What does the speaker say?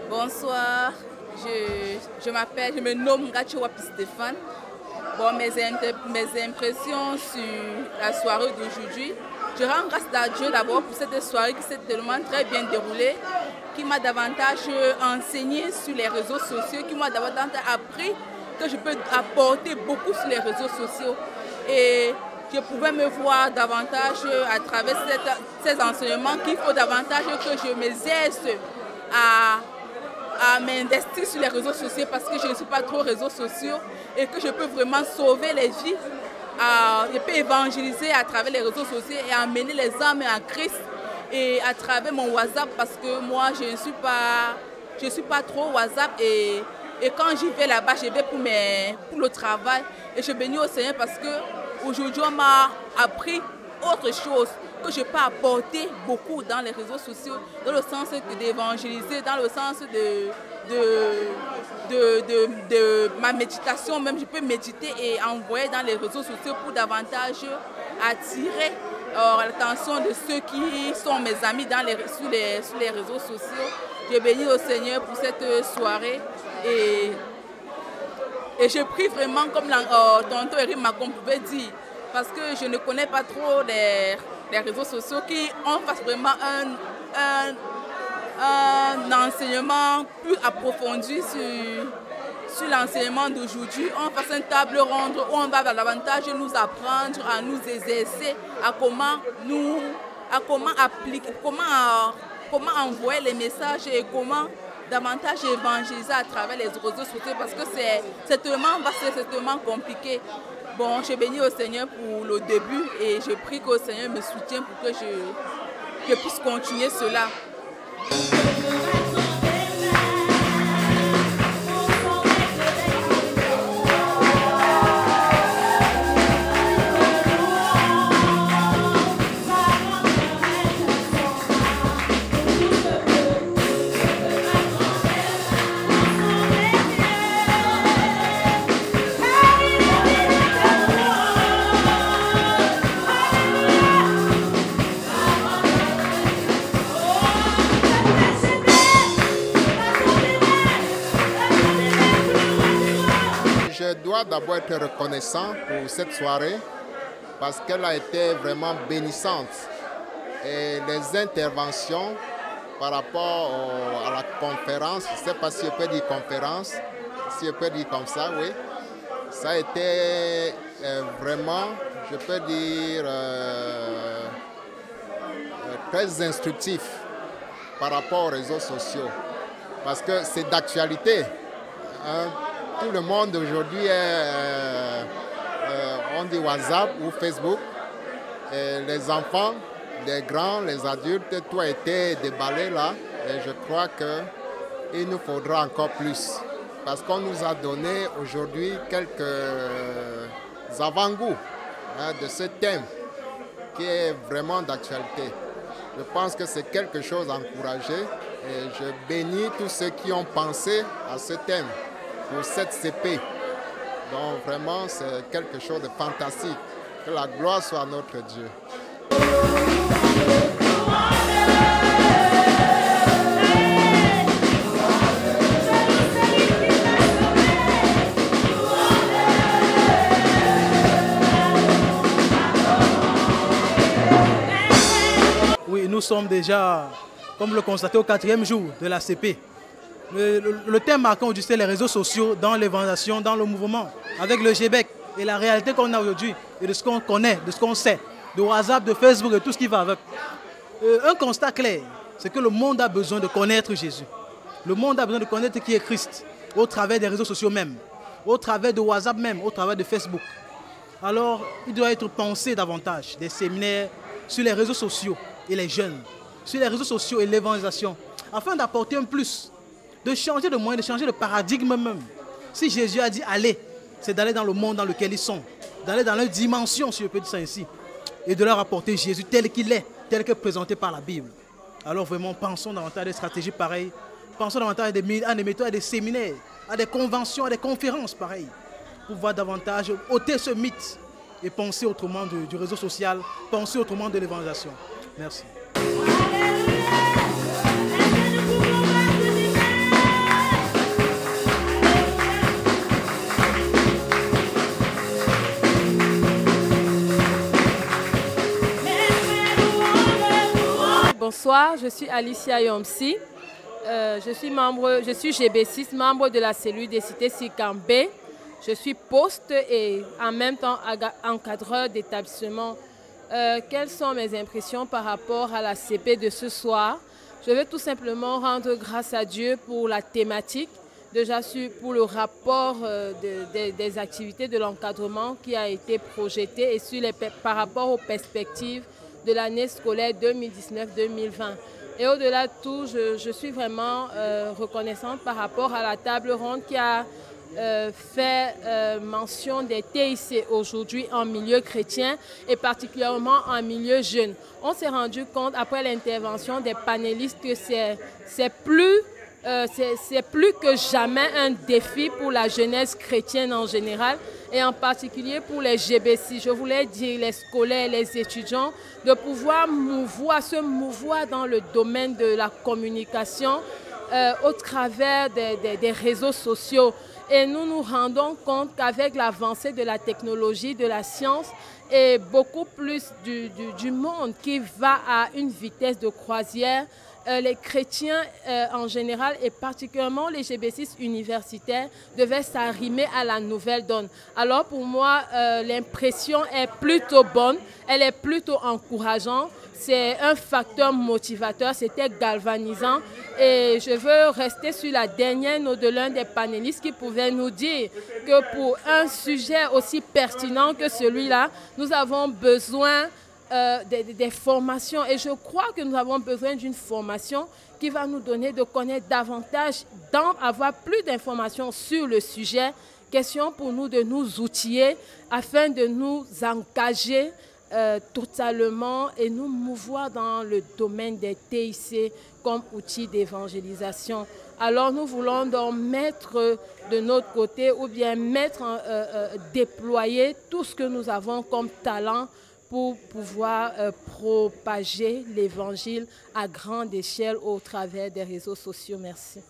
Bonsoir, je me nomme Gachiwapi Stéphane. Bon, mes impressions sur la soirée d'aujourd'hui, je rends grâce à Dieu d'abord pour cette soirée qui s'est tellement très bien déroulée, qui m'a davantage enseigné sur les réseaux sociaux, qui m'a davantage appris que je peux apporter beaucoup sur les réseaux sociaux. Et je pouvais me voir davantage à travers ces enseignements qu'il faut davantage que je m'exerce à m'investir sur les réseaux sociaux parce que je ne suis pas trop réseaux sociaux et que je peux vraiment sauver les vies. Je peux évangéliser à travers les réseaux sociaux et amener les âmes en Christ et à travers mon WhatsApp parce que moi je ne suis pas trop WhatsApp et quand j'y vais là-bas, je vais pour le travail et je bénis au Seigneur parce que aujourd'hui on m'a appris autre chose que je peux apporter beaucoup dans les réseaux sociaux, dans le sens d'évangéliser, dans le sens de ma méditation, même je peux méditer et envoyer dans les réseaux sociaux pour davantage attirer l'attention de ceux qui sont mes amis sur les réseaux sociaux. Je bénis au Seigneur pour cette soirée et je prie vraiment comme tonton Eric Macon pouvait dire, parce que je ne connais pas trop les réseaux sociaux, qu'on fasse vraiment un enseignement plus approfondi sur l'enseignement d'aujourd'hui. On fasse une table ronde où on va davantage nous apprendre à nous exercer, à comment appliquer, comment envoyer les messages et comment davantage évangéliser à travers les réseaux sociaux parce que c'est tellement vaste, c'est tellement compliqué. Bon, je bénis au Seigneur pour le début et je prie que le Seigneur me soutienne pour que je puisse continuer cela. Je dois d'abord être reconnaissant pour cette soirée parce qu'elle a été vraiment bénissante. Et les interventions par rapport à la conférence, je ne sais pas si je peux dire conférence, si je peux dire comme ça, oui. Ça a été vraiment, je peux dire, très instructif par rapport aux réseaux sociaux. Parce que c'est d'actualité. Hein. Tout le monde aujourd'hui on dit WhatsApp ou Facebook. Et les enfants, les grands, les adultes, tout a été déballé là. Et je crois qu'il nous faudra encore plus. Parce qu'on nous a donné aujourd'hui quelques avant-goûts de ce thème qui est vraiment d'actualité. Je pense que c'est quelque chose à encourager. Et je bénis tous ceux qui ont pensé à ce thème. Pour cette CP. Donc vraiment, c'est quelque chose de fantastique. Que la gloire soit à notre Dieu. Oui, nous sommes déjà, comme le constaté, au 4e jour de la CP. Le thème marquant aujourd'hui, c'est les réseaux sociaux dans l'évangélisation, dans le mouvement, avec le GBEC et la réalité qu'on a aujourd'hui, et de ce qu'on connaît, de ce qu'on sait, de WhatsApp, de Facebook et tout ce qui va avec. Un constat clair, c'est que le monde a besoin de connaître Jésus. Le monde a besoin de connaître qui est Christ, au travers des réseaux sociaux même, au travers de WhatsApp même, au travers de Facebook. Alors, il doit être pensé davantage des séminaires sur les réseaux sociaux et les jeunes, sur les réseaux sociaux et l'évangélisation, afin d'apporter un plus, de changer de moyen, de changer de paradigme même. Si Jésus a dit allez, c'est d'aller dans le monde dans lequel ils sont, d'aller dans leur dimension, si je peux dire ça ainsi, et de leur apporter Jésus tel qu'il est, tel que présenté par la Bible. Alors vraiment, pensons davantage à des stratégies pareilles, pensons davantage à des méthodes, à des séminaires, à des conventions, à des conférences pareilles, pour voir davantage ôter ce mythe et penser autrement du réseau social, penser autrement de l'évangélisation. Merci. Bonsoir, je suis Alicia Yomsi. Je suis GB6, membre de la cellule des cités Sikambé. Je suis poste et en même temps encadreur d'établissement. Quelles sont mes impressions par rapport à la CP de ce soir? Je veux tout simplement rendre grâce à Dieu pour la thématique, déjà pour le rapport des activités de l'encadrement qui a été projeté et par rapport aux perspectives de l'année scolaire 2019-2020. Et au-delà de tout, je suis vraiment reconnaissante par rapport à la table ronde qui a fait mention des TIC aujourd'hui en milieu chrétien et particulièrement en milieu jeune. On s'est rendu compte après l'intervention des panélistes que c'est plus que jamais un défi pour la jeunesse chrétienne en général et en particulier pour les GBC. Je voulais dire les scolaires, les étudiants, de pouvoir se mouvoir dans le domaine de la communication au travers des réseaux sociaux. Et nous nous rendons compte qu'avec l'avancée de la technologie, de la science et beaucoup plus du monde qui va à une vitesse de croisière, les chrétiens en général et particulièrement les GB6 universitaires devaient s'arrimer à la nouvelle donne. Alors pour moi, l'impression est plutôt bonne, elle est plutôt encourageante. C'est un facteur motivateur, c'était galvanisant. Et je veux rester sur la dernière note de l'un des panélistes qui pouvait nous dire que pour un sujet aussi pertinent que celui-là, nous avons besoin des formations. Et je crois que nous avons besoin d'une formation qui va nous donner de connaître davantage, d'avoir plus d'informations sur le sujet. Question pour nous de nous outiller afin de nous engager totalement et nous mouvoir dans le domaine des TIC comme outil d'évangélisation. Alors nous voulons donc mettre de notre côté ou bien déployer tout ce que nous avons comme talent pour pouvoir propager l'évangile à grande échelle au travers des réseaux sociaux. Merci.